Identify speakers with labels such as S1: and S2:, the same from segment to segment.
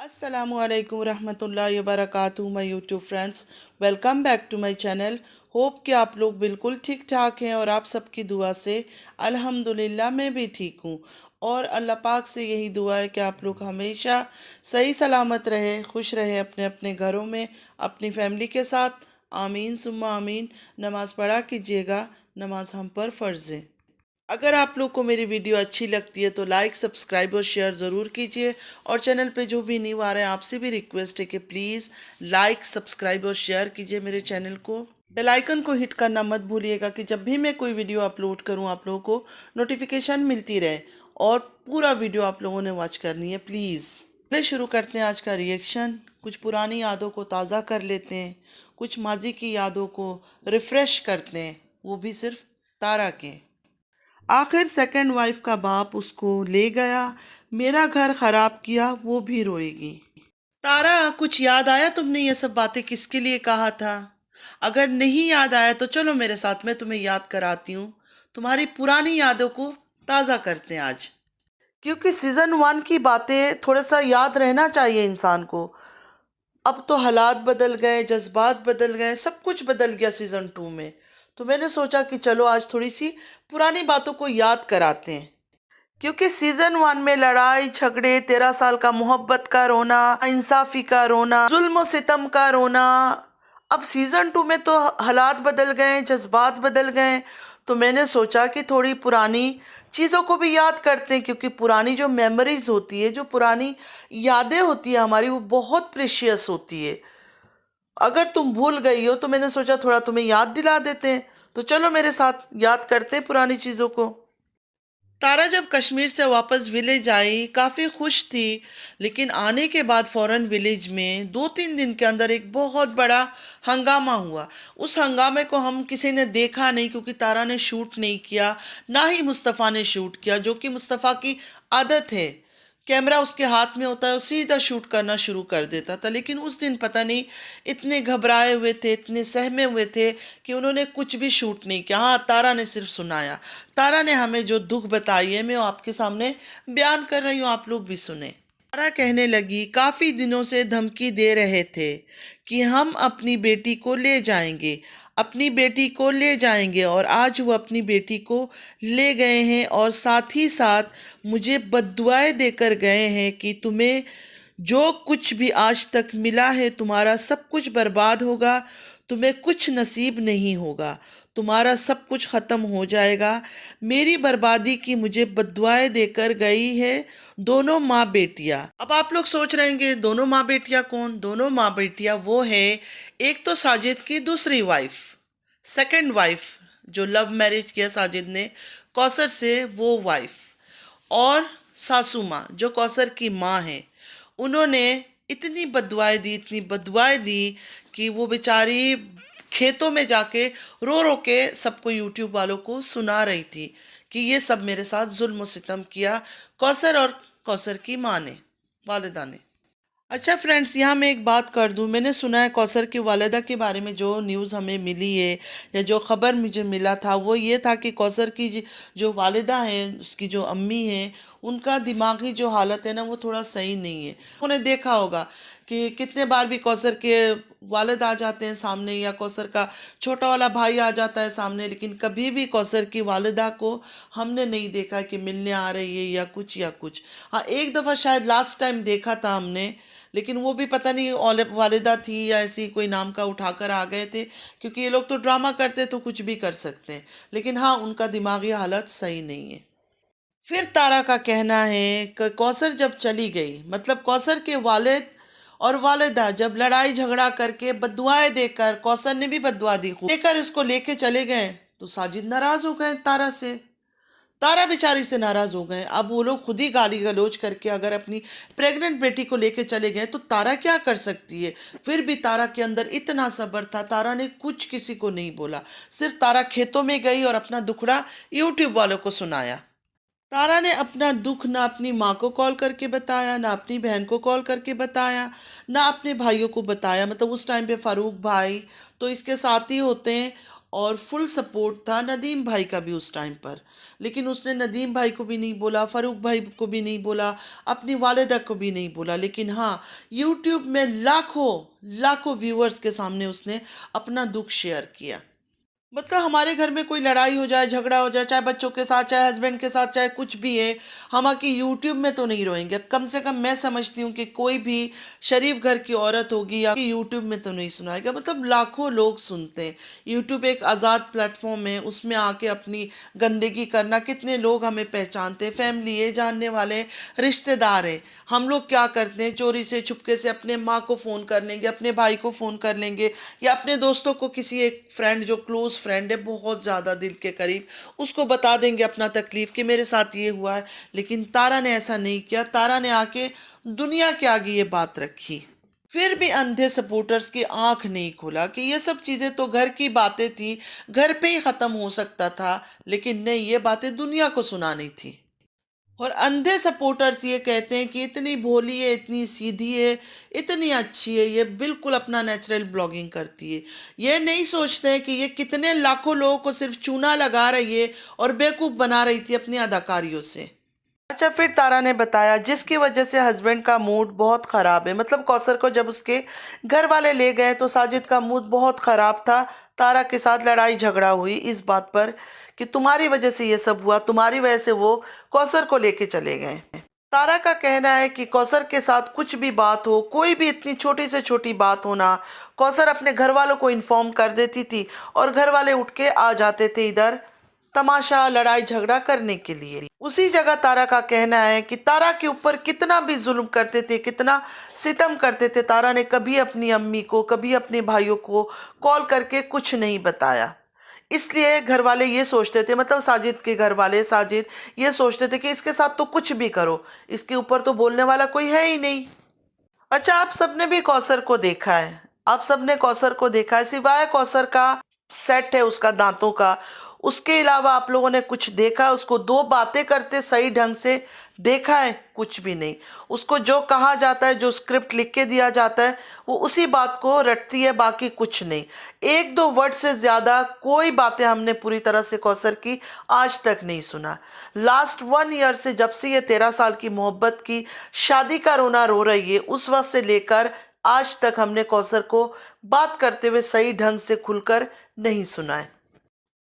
S1: अस्सलामुअलैकुम रहमतुल्लाहि वबरकातुहू my YouTube friends, welcome back to my channel. Hope कि आप लोग बिल्कुल ठीक ठाक हैं और आप सबकी दुआ से अल्हम्दुलिल्लाह मैं भी ठीक हूँ। और अल्लाह पाक से यही दुआ है कि आप लोग हमेशा सही सलामत रहे, खुश रहे अपने अपने घरों में, अपनी फैमिली के साथ। आमीन सुम्मा आमीन। नमाज़ पढ़ा कीजिएगा, नमाज हम पर फ़र्ज़ है। अगर आप लोग को मेरी वीडियो अच्छी लगती है तो लाइक, सब्सक्राइब और शेयर ज़रूर कीजिए। और चैनल पे जो भी न्यू आ रहे हैं आपसे भी रिक्वेस्ट है कि प्लीज़ लाइक, सब्सक्राइब और शेयर कीजिए मेरे चैनल को। बेल आइकन को हिट करना मत भूलिएगा कि जब भी मैं कोई वीडियो अपलोड करूं आप लोगों को नोटिफिकेशन मिलती रहे। और पूरा वीडियो आप लोगों ने वॉच करनी है प्लीज़। चलिए शुरू करते हैं आज का रिएक्शन। कुछ पुरानी यादों को ताज़ा कर लेते हैं, कुछ माजी की यादों को रिफ़्रेश करते हैं, वो भी सिर्फ तारा के। आखिर सेकंड वाइफ का बाप उसको ले गया, मेरा घर खराब किया, वो भी रोएगी। तारा, कुछ याद आया तुमने ये सब बातें किसके लिए कहा था? अगर नहीं याद आया तो चलो मेरे साथ, मैं तुम्हें याद कराती हूँ। तुम्हारी पुरानी यादों को ताज़ा करते हैं आज, क्योंकि सीज़न 1 की बातें थोड़ा सा याद रहना चाहिए इंसान को। अब तो हालात बदल गए, जज्बात बदल गए, सब कुछ बदल गया सीज़न 2 में। तो मैंने सोचा कि चलो आज थोड़ी सी पुरानी बातों को याद कराते हैं, क्योंकि सीज़न 1 में लड़ाई झगड़े, 13 साल का मोहब्बत का रोना, इंसाफी का रोना, जुल्म सितम का रोना। अब सीज़न 2 में तो हालात बदल गए, जज्बात बदल गए। तो मैंने सोचा कि थोड़ी पुरानी चीज़ों को भी याद करते हैं, क्योंकि पुरानी जो मेमोरीज होती है, जो पुरानी यादें होती है हमारी, वो बहुत प्रेशियस होती है। अगर तुम भूल गई हो तो मैंने सोचा थोड़ा तुम्हें याद दिला देते हैं। तो चलो मेरे साथ याद करते हैं पुरानी चीज़ों को। तारा जब कश्मीर से वापस विलेज आई काफ़ी खुश थी, लेकिन आने के बाद फ़ौरन विलेज में 2-3 दिन के अंदर एक बहुत बड़ा हंगामा हुआ। उस हंगामे को हम किसी ने देखा नहीं, क्योंकि तारा ने शूट नहीं किया, ना ही मुस्तफ़ा ने शूट किया, जो कि मुस्तफ़ा की आदत है। कैमरा उसके हाथ में होता है, वो सीधा शूट करना शुरू कर देता था। लेकिन उस दिन पता नहीं इतने घबराए हुए थे, इतने सहमे हुए थे कि उन्होंने कुछ भी शूट नहीं किया। हाँ, तारा ने सिर्फ सुनाया। तारा ने हमें जो दुख बताई है, मैं वो आपके सामने बयान कर रही हूँ, आप लोग भी सुने। तारा कहने लगी, काफ़ी दिनों से धमकी दे रहे थे कि हम अपनी बेटी को ले जाएंगे, अपनी बेटी को ले जाएंगे, और आज वो अपनी बेटी को ले गए हैं। और साथ ही साथ मुझे बद्दुआएं देकर गए हैं कि तुम्हें जो कुछ भी आज तक मिला है, तुम्हारा सब कुछ बर्बाद होगा, तुम्हें कुछ नसीब नहीं होगा, तुम्हारा सब कुछ ख़त्म हो जाएगा। मेरी बर्बादी की मुझे बद्दुआएं देकर गई है दोनों माँ बेटियाँ। अब आप लोग सोच रहे होंगे दोनों माँ बेटियाँ कौन? दोनों माँ बेटियाँ वो है, एक तो साजिद की दूसरी वाइफ, सेकंड वाइफ, जो लव मैरिज किया साजिद ने कौसर से, वो वाइफ। और सासू माँ जो कौसर की माँ है, उन्होंने इतनी बदुआएं दी, इतनी बदुआएं दी कि वो बेचारी खेतों में जाके रो रो के सबको, यूट्यूब वालों को सुना रही थी कि ये सब मेरे साथ जुल्म सितम किया कौसर और कौसर की माँ ने, वालिदा ने। अच्छा फ्रेंड्स, यहाँ मैं एक बात कर दूँ, मैंने सुना है कौसर की वालिदा के बारे में जो न्यूज़ हमें मिली है, या जो ख़बर मुझे मिला था, वो ये था कि कौसर की जो वालिदा है, उसकी जो अम्मी है, उनका दिमागी जो हालत है ना, वो थोड़ा सही नहीं है। उन्हें देखा होगा कि कितने बार भी कौसर के वालिद आ जाते हैं सामने, या कौसर का छोटा वाला भाई आ जाता है सामने, लेकिन कभी भी कौसर की वालिदा को हमने नहीं देखा कि मिलने आ रही है या कुछ या कुछ। हाँ, एक दफ़ा शायद लास्ट टाइम देखा था हमने, लेकिन वो भी पता नहीं वालिदा थी या ऐसी कोई नाम का उठाकर आ गए थे, क्योंकि ये लोग तो ड्रामा करते तो कुछ भी कर सकते हैं। लेकिन हाँ, उनका दिमागी हालत सही नहीं है। फिर तारा का कहना है कि कौसर जब चली गई, मतलब कौसर के वालिद और वालिदा जब लड़ाई झगड़ा करके बद्दुआएं देकर, कौसर ने भी बद्दुआ दी खूब, देकर इसको लेके चले गए, तो साजिद नाराज हो गए तारा से। तारा बेचारी से नाराज हो गए। अब वो लोग खुद ही गाली गलौज करके अगर अपनी प्रेग्नेंट बेटी को लेके चले गए तो तारा क्या कर सकती है? फिर भी तारा के अंदर इतना सब्र था, तारा ने कुछ किसी को नहीं बोला। सिर्फ तारा खेतों में गई और अपना दुखड़ा यूट्यूब वालों को सुनाया। तारा ने अपना दुख ना अपनी माँ को कॉल करके बताया, ना अपनी बहन को कॉल करके बताया, ना अपने भाइयों को बताया। मतलब उस टाइम पे फारूक भाई तो इसके साथ ही होते हैं, और फुल सपोर्ट था नदीम भाई का भी उस टाइम पर। लेकिन उसने नदीम भाई को भी नहीं बोला, फ़ारूक भाई को भी नहीं बोला, अपनी वालिदा को भी नहीं बोला। लेकिन हाँ, यूट्यूब में लाखों लाखों व्यूअर्स के सामने उसने अपना दुख शेयर किया। मतलब हमारे घर में कोई लड़ाई हो जाए, झगड़ा हो जाए, चाहे बच्चों के साथ, चाहे हस्बैंड के साथ, चाहे कुछ भी है, हम आके यूट्यूब में तो नहीं रोएंगे। कम से कम मैं समझती हूँ कि कोई भी शरीफ घर की औरत होगी या यूट्यूब में तो नहीं सुनाएगा। मतलब लाखों लोग सुनते हैं। यूट्यूब एक आज़ाद प्लेटफॉर्म है, उसमें आके अपनी गंदगी करना, कितने लोग हमें पहचानते हैं, फैमिली है, जानने वाले, रिश्तेदार हैं। हम लोग क्या करते हैं, चोरी से छुपके से अपने माँ को फ़ोन कर लेंगे, अपने भाई को फ़ोन कर लेंगे, या अपने दोस्तों को, किसी एक फ्रेंड जो क्लोज फ्रेंड है बहुत ज़्यादा दिल के करीब, उसको बता देंगे अपना तकलीफ़ कि मेरे साथ ये हुआ है। लेकिन तारा ने ऐसा नहीं किया। तारा ने आके दुनिया के आगे ये बात रखी। फिर भी अंधे सपोर्टर्स की आंख नहीं खोला कि ये सब चीज़ें तो घर की बातें थी, घर पे ही ख़त्म हो सकता था। लेकिन नहीं, ये बातें दुनिया को सुनानी थी। और अंधे सपोर्टर्स ये कहते हैं कि इतनी भोली है, इतनी सीधी है, इतनी अच्छी है, ये बिल्कुल अपना नेचुरल ब्लॉगिंग करती है। ये नहीं सोचते हैं कि ये कितने लाखों लोगों को सिर्फ चूना लगा रही है और बेवकूफ़ बना रही थी अपनी अदाकारियों से। अच्छा, फिर तारा ने बताया जिसकी वजह से हस्बैंड का मूड बहुत ख़राब है। मतलब कौसर को जब उसके घर वाले ले गए तो साजिद का मूड बहुत ख़राब था। तारा के साथ लड़ाई झगड़ा हुई इस बात पर कि तुम्हारी वजह से ये सब हुआ, तुम्हारी वजह से वो कौसर को लेके चले गए। तारा का कहना है कि कौसर के साथ कुछ भी बात हो, कोई भी इतनी छोटी से छोटी बात हो ना, कौसर अपने घर वालों को इन्फॉर्म कर देती थी और घर वाले उठ के आ जाते थे इधर तमाशा, लड़ाई झगड़ा करने के लिए। उसी जगह तारा का कहना है कि तारा के ऊपर कितना भी जुल्म करते थे, कितना सितम करते थे, तारा ने कभी अपनी अम्मी को, कभी अपने भाइयों को कॉल करके कुछ नहीं बताया। इसलिए घर वाले ये सोचते थे, मतलब साजिद के घर वाले, साजिद ये सोचते थे कि इसके साथ तो कुछ भी करो, इसके ऊपर तो बोलने वाला कोई है ही नहीं। अच्छा, आप सबने भी कौसर को देखा है, आप सबने कौसर को देखा है, सिवाय कौसर का सेट है उसका दांतों का, उसके अलावा आप लोगों ने कुछ देखा है उसको दो बातें करते सही ढंग से देखा है? कुछ भी नहीं। उसको जो कहा जाता है, जो स्क्रिप्ट लिख के दिया जाता है, वो उसी बात को रटती है, बाकी कुछ नहीं। एक दो वर्ड से ज़्यादा कोई बातें हमने पूरी तरह से कौसर की आज तक नहीं सुना। लास्ट 1 ईयर से, जब से ये 13 साल की मोहब्बत की शादी का रोना रो रही है, उस वक्त से लेकर आज तक हमने कौसर को बात करते हुए सही ढंग से खुलकर नहीं सुना है।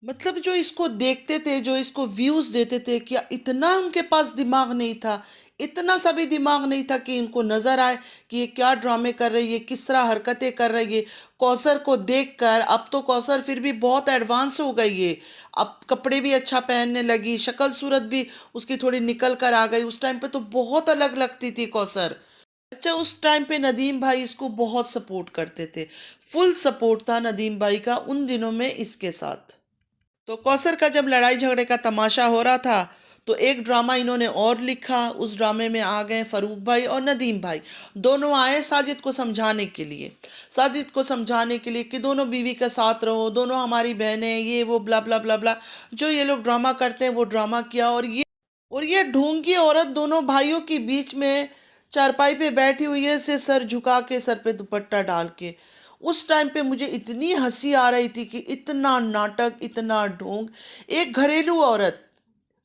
S1: मतलब जो इसको देखते थे, जो इसको व्यूज़ देते थे, क्या इतना उनके पास दिमाग नहीं था? इतना सा भी दिमाग नहीं था कि इनको नज़र आए कि ये क्या ड्रामे कर रही है, किस तरह हरकतें कर रही है। कौसर को देखकर अब तो कौसर फिर भी बहुत एडवांस हो गई है। अब कपड़े भी अच्छा पहनने लगी, शक्ल सूरत भी उसकी थोड़ी निकल कर आ गई। उस टाइम पे तो बहुत अलग लगती थी कौसर। अच्छा, उस टाइम पे नदीम भाई इसको बहुत सपोर्ट करते थे। फुल सपोर्ट था नदीम भाई का उन दिनों में इसके साथ। तो कौसर का जब लड़ाई झगड़े का तमाशा हो रहा था तो एक ड्रामा इन्होंने और लिखा। उस ड्रामे में आ गए फ़ारूक भाई और नदीम भाई, दोनों आए साजिद को समझाने के लिए, साजिद को समझाने के लिए कि दोनों बीवी के साथ रहो, दोनों हमारी बहनें, ये वो ब्ला ब्ला ब्ला ब्ला, जो ये लोग ड्रामा करते हैं वो ड्रामा किया। और ये ढोंगी औरत दोनों भाइयों के बीच में चारपाई पे बैठी हुई है, से सर झुका के, सर पे दुपट्टा डाल के। उस टाइम पे मुझे इतनी हंसी आ रही थी कि इतना नाटक, इतना ढोंग। एक घरेलू औरत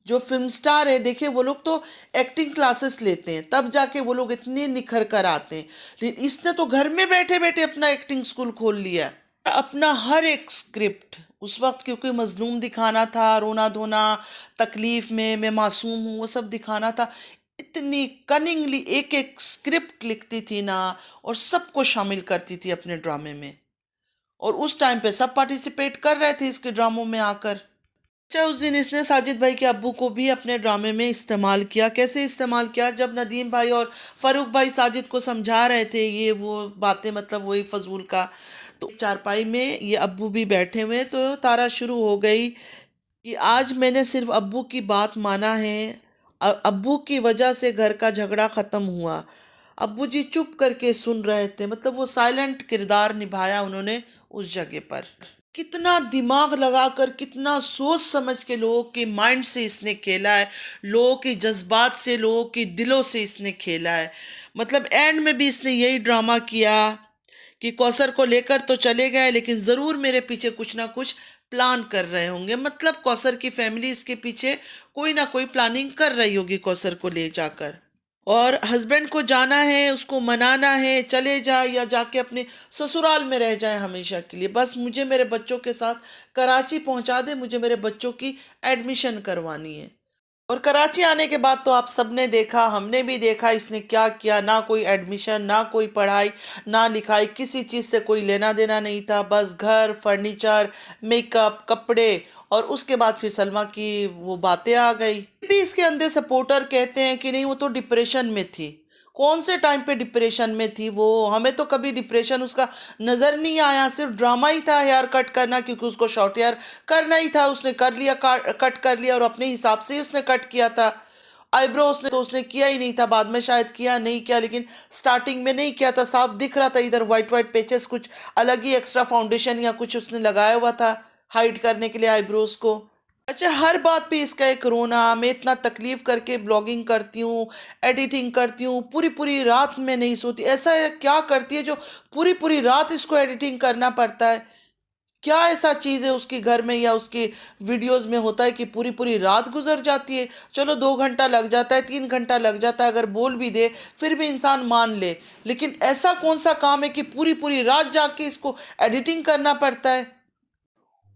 S1: जो फिल्म स्टार है, देखिए वो लोग तो एक्टिंग क्लासेस लेते हैं तब जाके वो लोग इतने निखर कर आते हैं, लेकिन इसने तो घर में बैठे बैठे अपना एक्टिंग स्कूल खोल लिया। अपना हर एक स्क्रिप्ट उस वक्त, क्योंकि मजलूम दिखाना था, रोना धोना, तकलीफ में मैं मासूम हूँ, वो सब दिखाना था। इतनी कनिंगली एक एक स्क्रिप्ट लिखती थी ना, और सबको शामिल करती थी अपने ड्रामे में। और उस टाइम पे सब पार्टिसिपेट कर रहे थे इसके ड्रामों में आकर। अच्छा, उस दिन इसने साजिद भाई के अब्बू को भी अपने ड्रामे में इस्तेमाल किया। कैसे इस्तेमाल किया? जब नदीम भाई और फ़ारूक भाई साजिद को समझा रहे थे ये वो बातें, मतलब वही फजूल का, तो चारपाई में ये अब्बू भी बैठे हुए, तो तारा शुरू हो गई कि आज मैंने सिर्फ अब्बू की बात माना है, अब्बू की वजह से घर का झगड़ा ख़त्म हुआ। अब्बू जी चुप करके सुन रहे थे, मतलब वो साइलेंट किरदार निभाया उन्होंने उस जगह पर। कितना दिमाग लगाकर, कितना सोच समझ के लोगों के माइंड से इसने खेला है, लोगों के जज्बात से, लोगों के दिलों से इसने खेला है। मतलब एंड में भी इसने यही ड्रामा किया कि कौसर को लेकर तो चले गए, लेकिन ज़रूर मेरे पीछे कुछ ना कुछ प्लान कर रहे होंगे, मतलब कौसर की फैमिली इसके पीछे कोई ना कोई प्लानिंग कर रही होगी कौसर को ले जाकर। और हस्बैंड को जाना है, उसको मनाना है चले जाए या जाके अपने ससुराल में रह जाए हमेशा के लिए, बस मुझे मेरे बच्चों के साथ कराची पहुंचा दे, मुझे मेरे बच्चों की एडमिशन करवानी है। और कराची आने के बाद तो आप सबने देखा, हमने भी देखा इसने क्या किया। ना कोई एडमिशन, ना कोई पढ़ाई, ना लिखाई, किसी चीज़ से कोई लेना देना नहीं था, बस घर, फर्नीचर, मेकअप, कपड़े। और उसके बाद फिर सलमा की वो बातें आ गई। भी इसके अंदर सपोर्टर कहते हैं कि नहीं वो तो डिप्रेशन में थी। कौन से टाइम पे डिप्रेशन में थी वो? हमें तो कभी डिप्रेशन उसका नज़र नहीं आया, सिर्फ ड्रामा ही था हेयर कट करना, क्योंकि उसको शॉर्ट हेयर करना ही था। उसने कर लिया, कट कर लिया और अपने हिसाब से ही उसने कट किया था। आईब्रो उसने किया ही नहीं था, बाद में शायद किया, नहीं किया, लेकिन स्टार्टिंग में नहीं किया था। साफ दिख रहा था इधर वाइट वाइट पेचेस, कुछ अलग ही एक्स्ट्रा फाउंडेशन या कुछ उसने लगाया हुआ था हाइड करने के लिए आईब्रोज को। अच्छा, हर बात पे इसका एक रोना। मैं इतना तकलीफ करके ब्लॉगिंग करती हूँ, एडिटिंग करती हूँ, पूरी पूरी रात में नहीं सोती। ऐसा क्या करती है जो पूरी पूरी रात इसको एडिटिंग करना पड़ता है? क्या ऐसा चीज़ है उसके घर में या उसकी वीडियोस में होता है कि पूरी पूरी रात गुजर जाती है? चलो 2 घंटा लग जाता है, 3 घंटा लग जाता है, अगर बोल भी दे फिर भी इंसान मान ले। लेकिन ऐसा कौन सा काम है कि पूरी पूरी रात जाग के इसको एडिटिंग करना पड़ता है?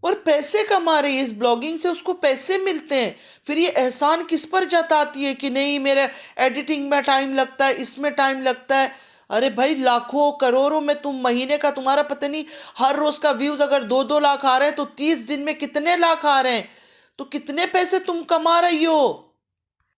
S1: और पैसे कमा रही है इस ब्लॉगिंग से, उसको पैसे मिलते हैं। फिर ये एहसान किस पर जताती है कि नहीं मेरे एडिटिंग में टाइम लगता है, इसमें टाइम लगता है। अरे भाई, लाखों करोड़ों में तुम महीने का तुम्हारा पता नहीं, हर रोज का व्यूज अगर 2-2 लाख आ रहे हैं तो 30 दिन में कितने लाख आ रहे हैं? तो कितने पैसे तुम कमा रही हो?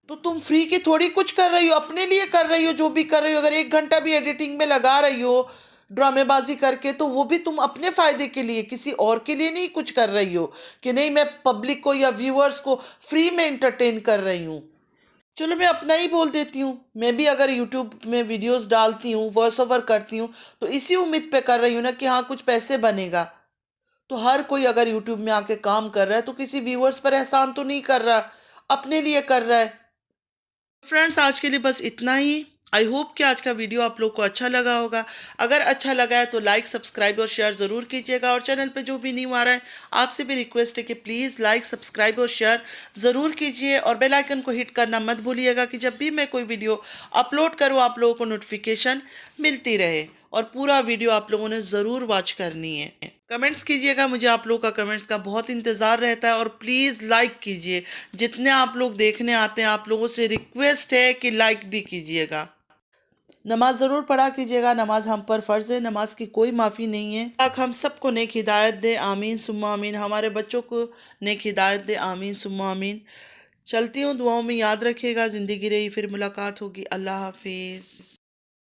S1: तो तुम फ्री की थोड़ी कुछ कर रही हो, अपने लिए कर रही हो। जो भी कर रही हो, अगर 1 घंटा भी एडिटिंग में लगा रही हो ड्रामेबाजी करके, तो वो भी तुम अपने फायदे के लिए, किसी और के लिए नहीं कुछ कर रही हो कि नहीं मैं पब्लिक को या व्यूअर्स को फ्री में इंटरटेन कर रही हूँ। चलो मैं अपना ही बोल देती हूँ, मैं भी अगर यूट्यूब में वीडियोस डालती हूँ, वॉइस ओवर करती हूँ, तो इसी उम्मीद पे कर रही हूँ ना कि हाँ कुछ पैसे बनेगा। तो हर कोई अगर यूट्यूब में आके काम कर रहा है तो किसी व्यूअर्स पर एहसान तो नहीं कर रहा, अपने लिए कर रहा है। फ्रेंड्स, आज के लिए बस इतना ही। आई होप कि आज का वीडियो आप लोग को अच्छा लगा होगा। अगर अच्छा लगा है तो लाइक, सब्सक्राइब और शेयर ज़रूर कीजिएगा। और चैनल पे जो भी न्यू आ रहा है, आपसे भी रिक्वेस्ट है कि प्लीज़ लाइक, सब्सक्राइब और शेयर ज़रूर कीजिए। और बेल आइकन को हिट करना मत भूलिएगा कि जब भी मैं कोई वीडियो अपलोड करूँ आप लोगों को नोटिफिकेशन मिलती रहे। और पूरा वीडियो आप लोगों ने ज़रूर वॉच करनी है। कमेंट्स कीजिएगा, मुझे आप लोगों का कमेंट्स का बहुत इंतज़ार रहता है। और प्लीज़ लाइक कीजिए, जितने आप लोग देखने आते हैं आप लोगों से रिक्वेस्ट है कि लाइक भी कीजिएगा। नमाज ज़रूर पढ़ा कीजिएगा, नमाज हम पर फ़र्ज़ है, नमाज की कोई माफ़ी नहीं है। ताकि हम सबको नेक हिदायत दे, आमीन सुम्मा आमीन। हमारे बच्चों को नेक हिदायत दे, आमीन सुम्मा आमीन। चलती हूँ, दुआओं में याद रखिएगा। ज़िंदगी रही फिर मुलाकात होगी। अल्लाह हाफिज़।